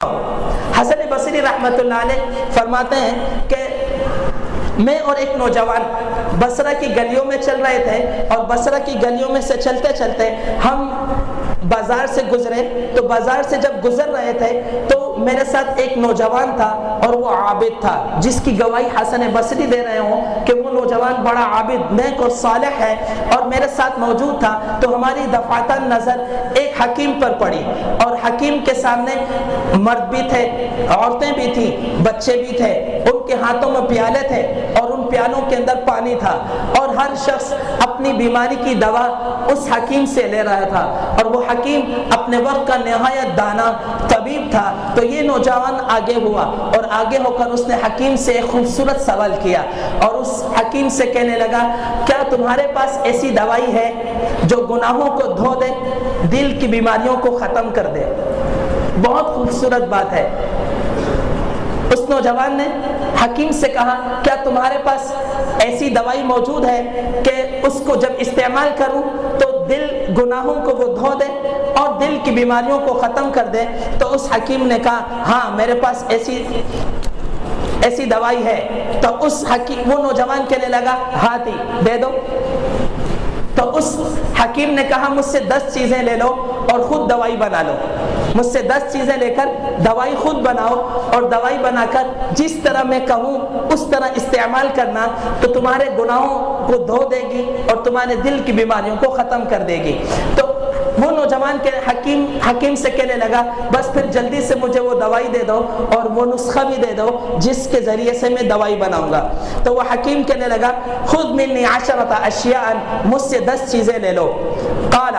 حسن بصری رحمۃ اللہ علیہ فرماتے ہیں کہ میں اور ایک نوجوان بصرہ کی گلیوں میں چل رہے تھے، اور بصرہ کی گلیوں میں سے چلتے چلتے ہم بازار سے گزرے۔ تو بازار سے جب گزر رہے تھے تو میرے ساتھ ایک نوجوان تھا اور وہ عابد تھا، جس کی گواہی حسن بصری دے رہے ہوں کہ وہ نوجوان بڑا عابد نیک اور صالح ہے، اور میرے ساتھ موجود تھا۔ تو ہماری دفعتاً نظر ایک حکیم پر پڑی، اور حکیم کے سامنے مرد بھی تھے، عورتیں بھی تھیں، بچے بھی تھے، ان کے ہاتھوں میں پیالے تھے اور ان پیالوں کے اندر پانی تھا، اور ہر شخص اپنی بیماری کی دوا اس حکیم سے لے رہا تھا، اور وہ حکیم اپنے وقت کا نہایت دانا طبیب تھا۔ تو یہ نوجوان آگے ہوا، اور آگے ہو کر اس نے حکیم سے ایک خوبصورت سوال کیا، اور اس حکیم سے کہنے لگا، کیا تمہارے پاس ایسی دوائی ہے جو گناہوں کو دھو دے، دل کی بیماریوں کو ختم کر دے؟ بہت خوبصورت بات ہے۔ اس نوجوان نے حکیم سے کہا، کیا تمہارے پاس ایسی دوائی موجود ہے کہ اس کو جب استعمال کروں تو دل گناہوں کو وہ دھو دے اور دل کی بیماریوں کو ختم کر دے؟ تو اس حکیم نے کہا، ہاں میرے پاس ایسی دوائی ہے۔ تو اس حکیم، وہ نوجوان کہنے لگا، ہاتھی دے دو۔ تو اس حکیم نے کہا، مجھ سے 10 چیزیں لے لو اور خود دوائی بنا لو۔ مجھ سے 10 چیزیں لے کر دوائی خود بناؤ، اور دوائی بنا کر جس طرح میں کہوں اس طرح استعمال کرنا، تو تمہارے گناہوں کو دھو دے گی اور تمہارے دل کی بیماریوں کو ختم کر دے گی۔ تو وہ نوجوان کے حکیم سے کہنے لگا، بس پھر جلدی سے مجھے وہ دوائی دے دو اور وہ نسخہ بھی دے دو جس کے ذریعے سے میں دوائی بناؤں گا۔ تو وہ حکیم کہنے لگا، خذ منی 10 اشیاء، مجھ سے 10 چیزیں لے لو۔ قال،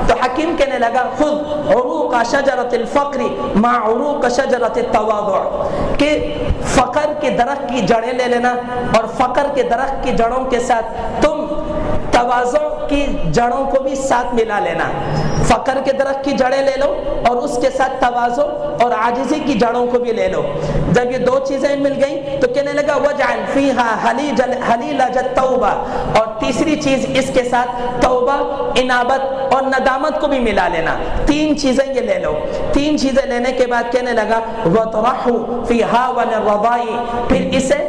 تو حکیم کہنے لگا، خذ عروق شجرۃ الفقر مع عروق شجرۃ التواضع، کہ فقر کے درخت کی جڑیں لے لینا، اور فقر کے درخت کی جڑوں کے ساتھ تم تواضع کی جڑوں کو بھی ساتھ ملا لینا۔ فقر کے درخت کی جڑیں لے لو اور اس کے ساتھ تواضع اور عاجزی کی جڑوں کو بھی لے لو۔ جب یہ 2 چیزیں مل گئیں تو کہنے لگا، وجعل فیہا حلیلج التوبہ، اور تیسری چیز اس کے ساتھ توبہ، انابت اور ندامت کو بھی ملا لینا۔ 3 چیزیں یہ لے لو۔ 3 چیزیں لینے کے بعد کہنے لگا، وَطْرَحُ فِي هَاوَنِ الرَّضَاءِ، پھر اسے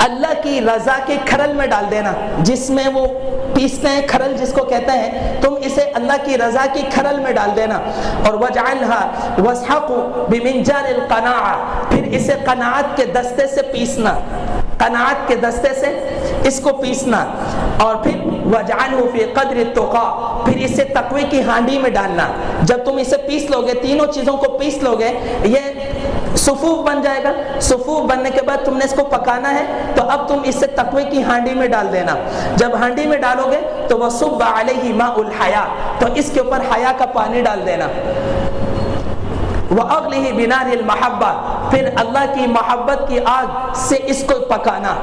اللہ کی رضا کے کھرل میں ڈال دینا، جس میں وہ پیستے ہیں، کھرل جس کو کہتے ہیں، تم اسے اللہ کی رضا کی کھرل میں ڈال دینا۔ اور وَجْعَلْهَا وَاسْحَقُ بِمِنْجَانِ الْقَنَاعَةِ، پھر اسے قناعت کے دستے سے پیسنا، قناعت کے دستے سے اس کو پیسنا۔ اور پھر وَجْعَلْهُ فِي قَدْرِ التُّقَىٰ، پھر اسے تقوی کی ہانڈی میں ڈالنا۔ جب تم اسے پیس لو گے، تینوں چیزوں کو پیس لو گے، یہ صفوف بن جائے گا۔ صفوف بننے کے بعد تم نے اس کو پکانا ہے، تو اب تم اسے تقوی کی ہانڈی میں ڈال دینا۔ جب ہانڈی میں ڈالو گے تو وَصُبَّ عَلَيْهِ مَاءُ الْحَيَاءِ، تو اس کے اوپر حیا کا پانی ڈال دینا۔ وَأَغْلِهِ بِنَارِ الْمَحَبَّةِ، پھر اللہ کی محبت کی آگ سے اس کو پکانا،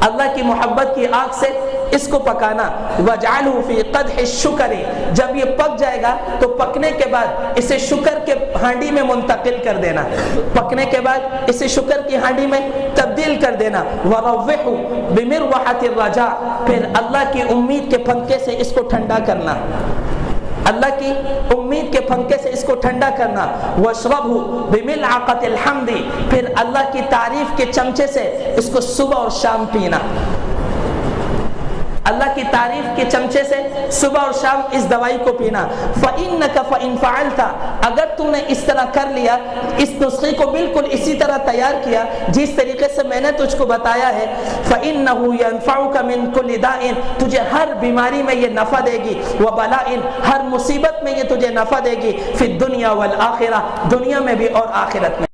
اللہ کی محبت کی آگ سے اس کو پکانا۔ وَجْعَلْهُ فِي قَدْحِ الشُّكْرِ، جب یہ پک جائے گا تو پکنے کے بعد اسے شکر کے ہانڈی میں منتقل کر دینا، پکنے کے بعد اسے شکر کی ہانڈی میں تبدیل کر دینا۔ وَرَوِّحُ بِمِرْوَحَةِ الرَّجَاءِ، پھر اللہ کی امید کے پنکھے سے اس کو ٹھنڈا کرنا، اللہ کی امید کے پنکھے سے اس کو ٹھنڈا کرنا۔ وَاشْرَبْهُ بِمِلْعَقَةِ الْحَمْدِ، پھر اللہ کی تعریف کے چمچے سے اس کو صبح اور شام پینا، اللہ کی تعریف کے چمچے سے صبح اور شام اس دوائی کو پینا۔ فَإِنَّكَ فَإِن فَعَلْتَ، اگر تم نے اس طرح کر لیا، اس نسخے کو بالکل اسی طرح تیار کیا جس طریقے سے میں نے تجھ کو بتایا ہے، فَإِنَّهُ يَنْفَعُكَ مِنْ كُلِّ دَاءٍ، تجھے ہر بیماری میں یہ نفع دے گی، وَبَلَاءٍ، ہر مصیبت میں یہ تجھے نفع دے گی، فِي الدُّنْيَا وَالْآخِرَةِ، دنیا میں بھی اور آخرت میں۔